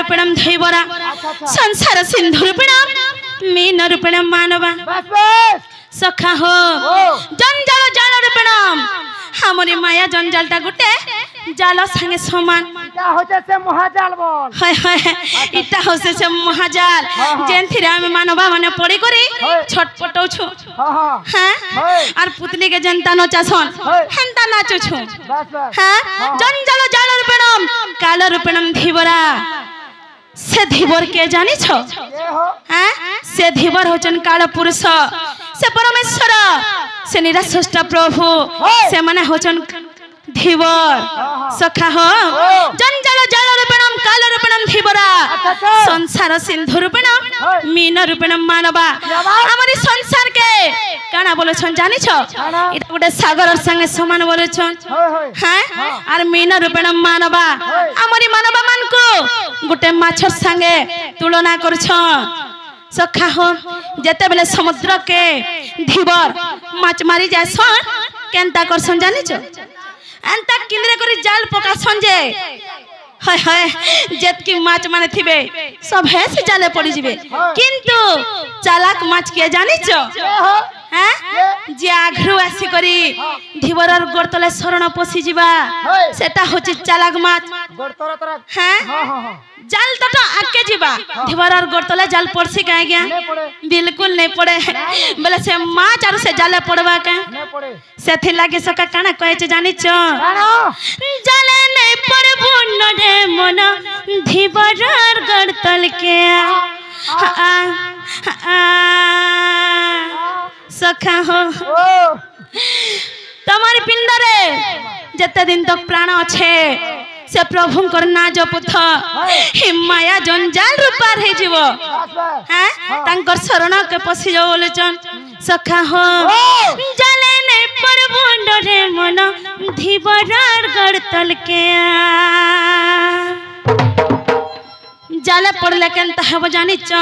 रूपिणम धैवरा संसार सिंधु रूपिणम मीन रूपिणम मानवा सखा हो जंजाल जाल रूपिणम हमरी माया जंजालटा गुटे जाल संगे समान महाजाल बोल हाय हाय इटा होसे से महाजाल जेंथिरे आमे मानवा माने पड़ी करी छटपटौ छु हां और पुतली के जनता नचासन हंता नाचो छु हां जंजाल जाल रूपिणम काल रूपिणम धीवरा से धीवर के जानी छो हां से धीवर होचन काल पुरुष से परमेश्वर से निराश्रष्ट प्रभु से माने होचन धीवर सखा हो जंजाल जाल रूपिणम काल रूपिणम धीवरा संसार सिंधु रूपिणम मीन रूपिणम मानवा हमरी संसार के काना बोले छन जानी छो इटा गोटे सागर संगे समान बोले छन हां और मीन रूपिणम मानवा हमरी मानवा मान को गोटे माछ संगे तुलना कर छन सखा हो जेते बेले समुद्र के धीवर माछ मारी जासन केनता करसन जानी छो अंता किंद्रे करी जाल पका संजे हाय हाय जेतकी माछ माने थिबे सब है से जाले पड़ी जिबे किंतु चालाक माछ के जानी छो हैं जे आघरु आसी करी धीवरर गोरतले शरण पसी जिबा सेटा होची चालाक माछ गोरतरा तरा हैं जाल तटा आके जिबा धीवरर गोरतले जाल पड़सी काहे गया बिल्कुल नहीं पड़े बोले से माछ आरो से जाले पड़वा के नहीं पड़े सेथि लागे सका काना कहे छ जानी छ जाले नहीं पड़बो न रे मन धीवरर गोरतल के सखा हो तमारी पिंडरे जते दिन तक प्राण अच्छे से प्रभु ना जपुथ हे माया जंजाल रूपार हे जीव हैं तांकर शरण के पसी जाओ बोले चन सखा हो जाले नहीं पड़बो डरे मन धीवरार गड़तल के जाले पड़ले केनता हेबो जानी छ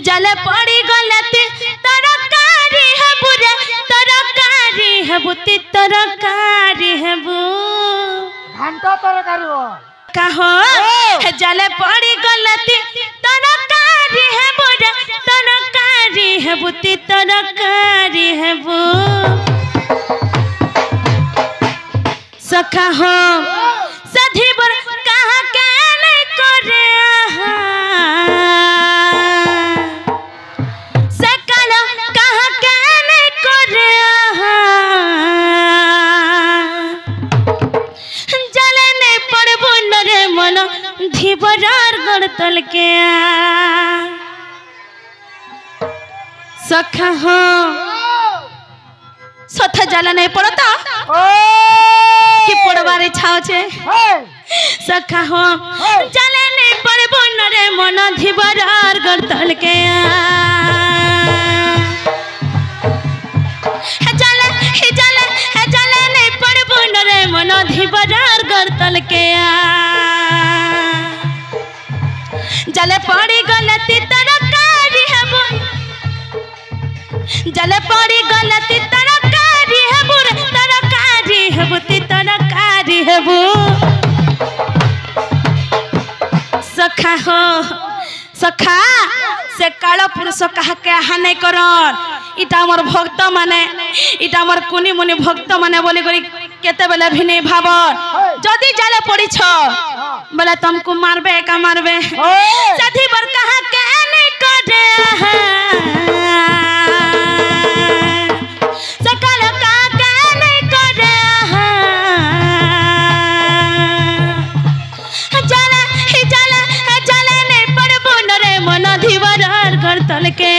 जाले पड़ी गलती तरकारी हेबु रे तरकारी हेबु ती तरकारी हेबु घंटा तरकारी हो कहो जाले पड़ी गलती तरकारी हेबु रे तरकारी हेबु ती तरकारी हेबु सखा हो सधी बर कहा के नहीं करे सकल कहा के नहीं करे जले नहीं पड़बो नरे मन धीवरार गड़तल के सखा हो सथ जला नहीं पड़ता कि पड़वार इच्छा छे सखा हो जले नहीं पड़बो नरे मन धीवरार गड़तल के जले नहीं पड़बो नरे मन धीवरार गड़तल के जले पड़ी गलती तरकारी हेबो जले पड़ी गलती तरकारी हेबो रे तरकारी हेबो ती तरकारी हेबो सखा हो सखा से काल पुरुष कहा के आहा नहीं करन इटा हमर भक्त माने इटा हमर कुनी मुनि भक्त माने बोली करी केते बेले भी नहीं भाबन जदी जाले पड़ी छ बोले तुमको मारबे का मारबे सधी बर कहा के नहीं करे सकल का के नहीं करे जले नहीं पड़बो नरे मन धीवरार गड़तल के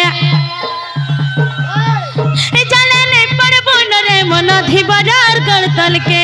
जले नहीं पड़बो नरे मन धीवरार गड़तल के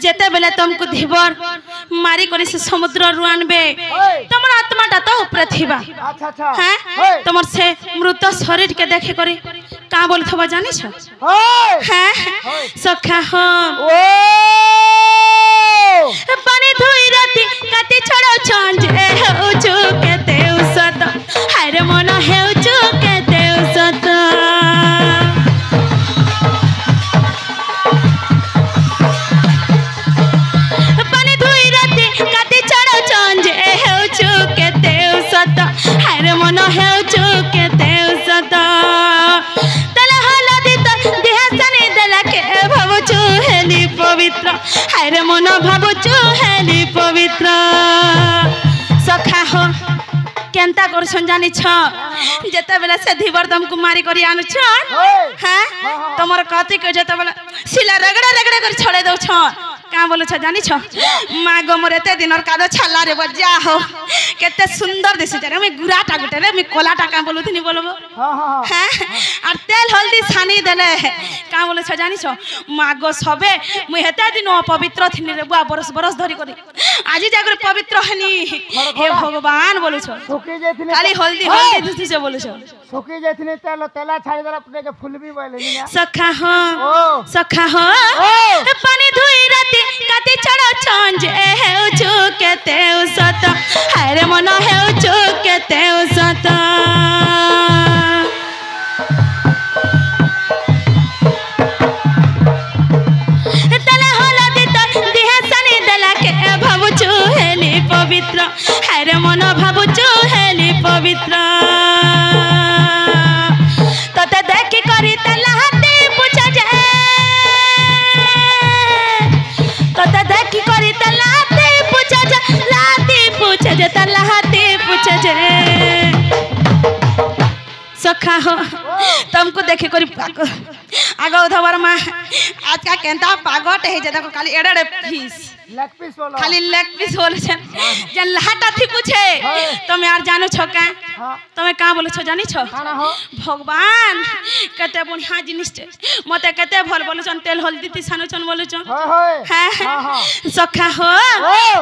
जेते बेले तुमको धीबर मारी करी से समुद्र रु आनबे तुमर आत्माटा तो ऊपर थिबा अच्छा अच्छा हैं तुमर से मृत शरीर के देखे करी का बोलथबा जानि छ हैं सखा हो पानी धोई राती काटी छड़ो चंज ए हो जो केते उसत हाय मन हे जो केते उसत पानी धोई राती काटी छड़ो चंज ए हो जो केते उसत हाय मन हे जो केते उसत तले हलदी त देह सनी देला के भावचु हेली पवित्र हाय मन भावचु हेली पवित्र सखा हो केनता करछन जानि छ जेते बेला से धीवर तुमको मारी करी आनु छ हैं तमर कथि के जेते बेला सिला रगड़ा रगड़ा कर छोड़े दउ छ का बोलु छ जानि छ माँ गो मोर एते दिनर कादो छल्ला रे बजा हो केते सुंदर दिसि रे मैं गुराटा गुटे रे मैं कोलाटा का बोलु थिनी बोलबो हैं और तेल हल्दी छानी देले का बोलु छ जानि छ माँ गो सबे मुई हेते दिन अपवित्र थिनी रे बुआ बरस बरस धरी करी आज जागर पवित्र हनी हे भगवान बोलु छ सुखी जेथिने खाली हल्दी हल्दी दिसि से बोलु छ सुखी जेथिने तेल तेला छाड़ी देला अपने के फूल भी बोले ना सखा हो पानी धोई राती काटी छड़ो चंज ए हे जो केते उसत हाय रे मन हे जो केते उसत तले हलदी त देह सनी देला के भावचु हेली पवित्र हाय रे मन भावचु हेली पवित्र तते देखि करी तला हाथी पूछा जे तते देखि करी तला हाथी पूछा जे लाती पूछा जे तला हाथी पूछा जे सखा हो तुमको देखे करी पागो आगो उधवर मां आज का केंता पागोट है जे देखो खाली एड़े फीस लेग पीस बोलो खाली लेग पीस बोल छन जन लहाटा थी पूछे तुम यार जानो छ का तुम का बोलो छ जानि छ भगवान कते बढ़िया जिनिस मते कते भल बोलो छन तेल हल्दी ती सानो छन बोलो छन हां सखा हो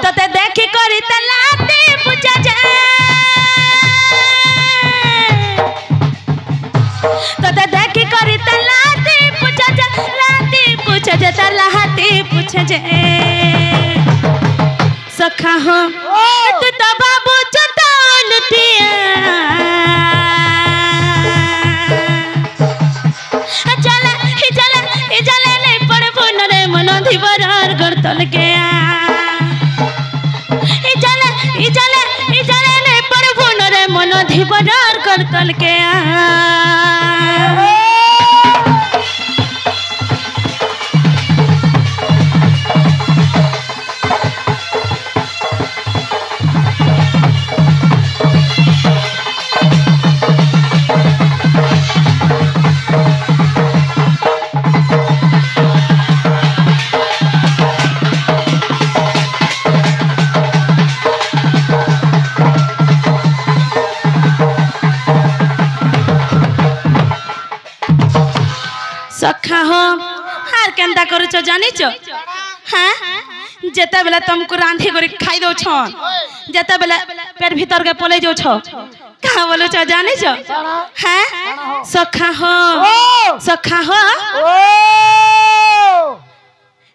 तते देखि करी तलाते पूछा जा तते देखि करी तलाते पूछा जा लाते पूछा जा तलाते पूछा जा सखा हो तू तो बाबू चताल दिया चला ही चला नहीं पड़े फोन रे मन धीवर गरतल के ही चला नहीं पड़े फोन रे मन धीवर गरतल के सखा हो हार केंता करू छ जानि छ हां जेता बेला तुमको रांधी करी खाई दो छ जेता बेला पेट भीतर के पले जो छ का बोलो छ जानि छ हां सखा हो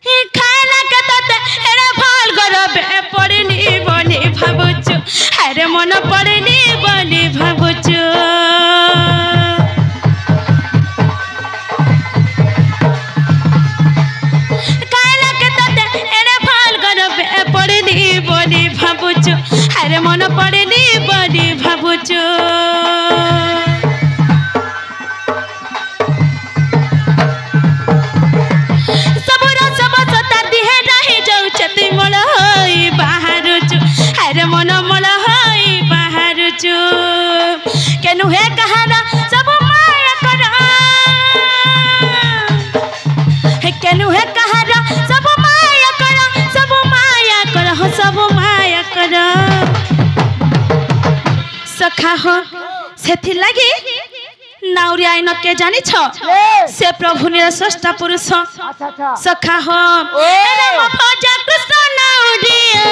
हे खाना के तते एरा भाल गरबे पड़नी बोली भाबुछु अरे मन पड़नी बोली भाबुछु बोली भाबुछु अरे मन पड़ेनी बोली भाबुछु सबरा सब सता दिहे रही जाऊ छति मोल होई बाहरुछु अरे मन मोल होई बाहरुछु केनु हे कहारा सब माया करा हे केनु हे कहारा सब माया करा सब माया कर सखा हो सेथि लगी नाउरी आइन के जानि छ से प्रभु निर स्रष्टा पुरुष सखा हो अरे म भज बाउरिया